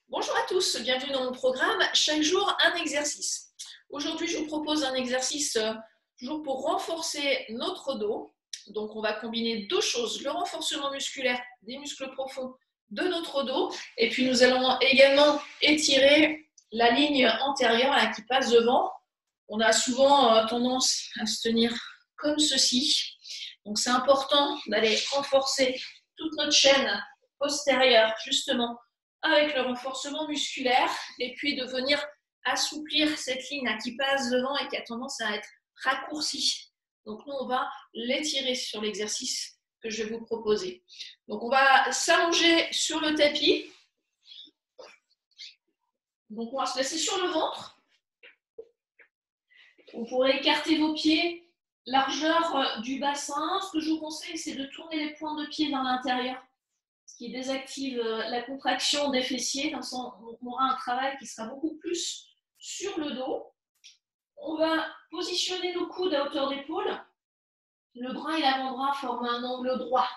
Bonjour à tous, bienvenue dans mon programme. Chaque jour, un exercice. Aujourd'hui, je vous propose un exercice toujours pour renforcer notre dos. Donc, on va combiner deux choses, le renforcement musculaire des muscles profonds de notre dos. Et puis, nous allons également étirer la ligne antérieure là, qui passe devant. On a souvent tendance à se tenir comme ceci. Donc, c'est important d'aller renforcer toute notre chaîne postérieure, justement, avec le renforcement musculaire, et puis de venir assouplir cette ligne qui passe devant et qui a tendance à être raccourcie. Donc nous, on va l'étirer sur l'exercice que je vais vous proposer. Donc on va s'allonger sur le tapis. Donc on va se laisser sur le ventre. Vous pourrez écarter vos pieds, largeur du bassin. Ce que je vous conseille, c'est de tourner les pointes de pied vers l'intérieur, ce qui désactive la contraction des fessiers. Comme ça, on aura un travail qui sera beaucoup plus sur le dos. On va positionner nos coudes à hauteur d'épaule. Le bras et l'avant-bras forment un angle droit.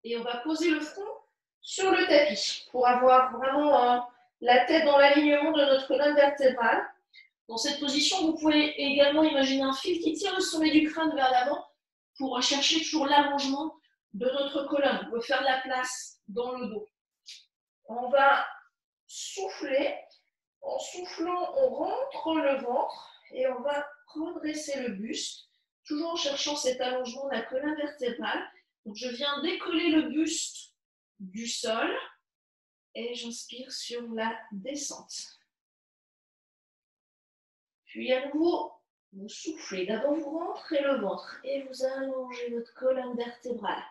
Et on va poser le front sur le tapis pour avoir vraiment la tête dans l'alignement de notre colonne vertébrale. Dans cette position, vous pouvez également imaginer un fil qui tire le sommet du crâne vers l'avant pour chercher toujours l'allongement de notre colonne. On veut faire de la place dans le dos. On va souffler. En soufflant, on rentre le ventre et on va redresser le buste, toujours en cherchant cet allongement de la colonne vertébrale. Donc, je viens décoller le buste du sol et j'inspire sur la descente. Puis à nouveau, vous soufflez. D'abord, vous rentrez le ventre et vous allongez votre colonne vertébrale.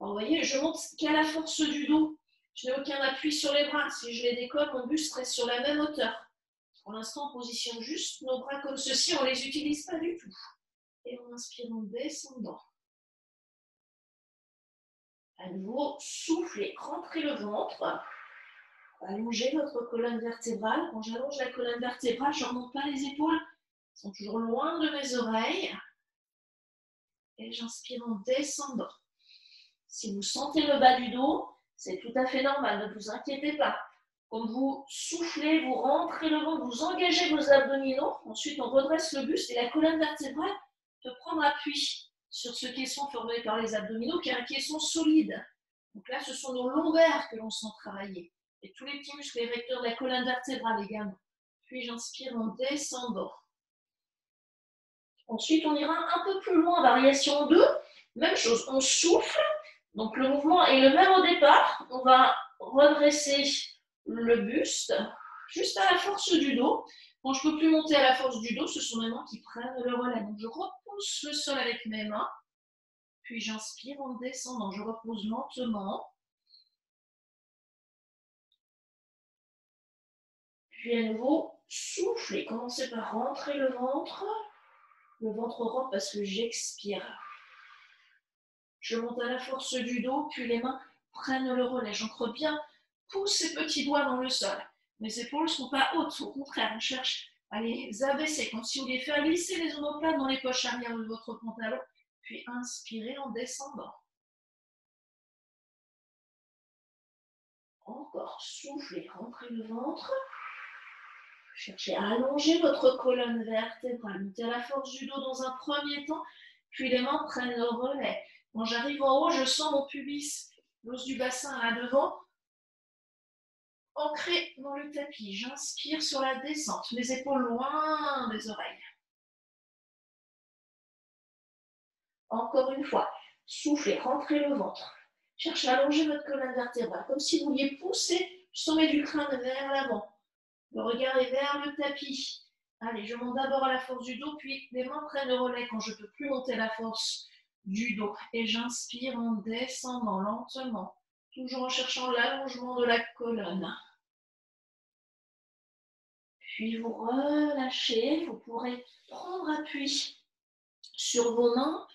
Alors, vous voyez, je monte qu'à la force du dos. Je n'ai aucun appui sur les bras. Si je les décolle, mon buste reste sur la même hauteur. Pour l'instant, on positionne juste nos bras comme ceci, on ne les utilise pas du tout. Et on inspire en descendant. À nouveau, soufflez, rentrez le ventre. Allongez votre colonne vertébrale. Quand j'allonge la colonne vertébrale, je ne remonte pas les épaules. Elles sont toujours loin de mes oreilles. Et j'inspire en descendant. Si vous sentez le bas du dos, c'est tout à fait normal, ne vous inquiétez pas. Quand vous soufflez, vous rentrez le ventre, vous engagez vos abdominaux. Ensuite, on redresse le buste et la colonne vertébrale peut prendre appui sur ce caisson formé par les abdominaux, qui est un caisson solide. Donc là, ce sont nos lombaires que l'on sent travailler. Et tous les petits muscles érecteurs de la colonne vertébrale également. Puis j'inspire en descendant. Ensuite, on ira un peu plus loin, variation 2. Même chose, on souffle. Donc le mouvement est le même au départ. On va redresser le buste juste à la force du dos. Quand je ne peux plus monter à la force du dos, ce sont mes mains qui prennent le relais. Donc je repousse le sol avec mes mains. Puis j'inspire en descendant. Je repose lentement. Puis à nouveau, soufflez. Commencez par rentrer le ventre. Le ventre rentre parce que j'expire. Je monte à la force du dos, puis les mains prennent le relais. J'ancre bien, pousse ces petits doigts dans le sol. Mes épaules ne sont pas hautes, au contraire, on cherche à les abaisser, comme si vous les faites glisser les omoplates dans les poches arrière de votre pantalon, puis inspirez en descendant. Encore, soufflez, rentrez le ventre. Cherchez à allonger votre colonne vertébrale. Montez à la force du dos dans un premier temps, puis les mains prennent le relais. Quand j'arrive en haut, je sens mon pubis, l'os du bassin là devant, ancré dans le tapis. J'inspire sur la descente, mes épaules loin des oreilles. Encore une fois, soufflez, rentrez le ventre. Cherchez à allonger votre colonne vertébrale, comme si vous vouliez pousser le sommet du crâne vers l'avant. Le regard est vers le tapis. Allez, je monte d'abord à la force du dos, puis les mains prennent le relais quand je ne peux plus monter à la force du dos. Et j'inspire en descendant lentement, toujours en cherchant l'allongement de la colonne. Puis vous relâchez, vous pourrez prendre appui sur vos mains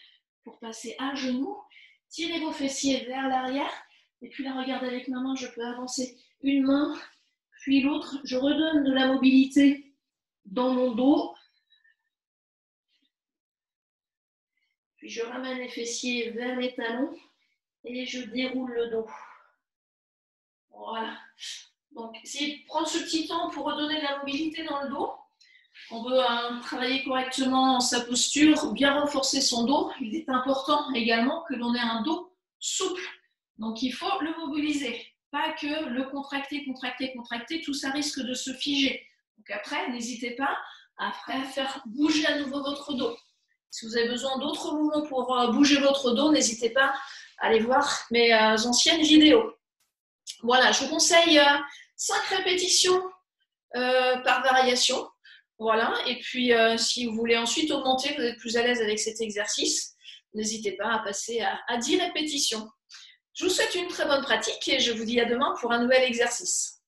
pour passer à genoux. Tirez vos fessiers vers l'arrière. Et puis là, regardez avec ma main, je peux avancer une main, puis l'autre. Je redonne de la mobilité dans mon dos. Puis je ramène les fessiers vers les talons et je déroule le dos. Voilà. Donc, essayez de prendre ce petit temps pour redonner de la mobilité dans le dos. On veut travailler correctement sa posture, bien renforcer son dos. Il est important également que l'on ait un dos souple. Donc, il faut le mobiliser. Pas que le contracter, contracter, contracter. Tout ça risque de se figer. Donc après, n'hésitez pas à faire bouger à nouveau votre dos. Si vous avez besoin d'autres mouvements pour bouger votre dos, n'hésitez pas à aller voir mes anciennes vidéos. Voilà, je vous conseille 5 répétitions par variation. Voilà, et puis si vous voulez ensuite augmenter, vous êtes plus à l'aise avec cet exercice, n'hésitez pas à passer à 10 répétitions. Je vous souhaite une très bonne pratique et je vous dis à demain pour un nouvel exercice.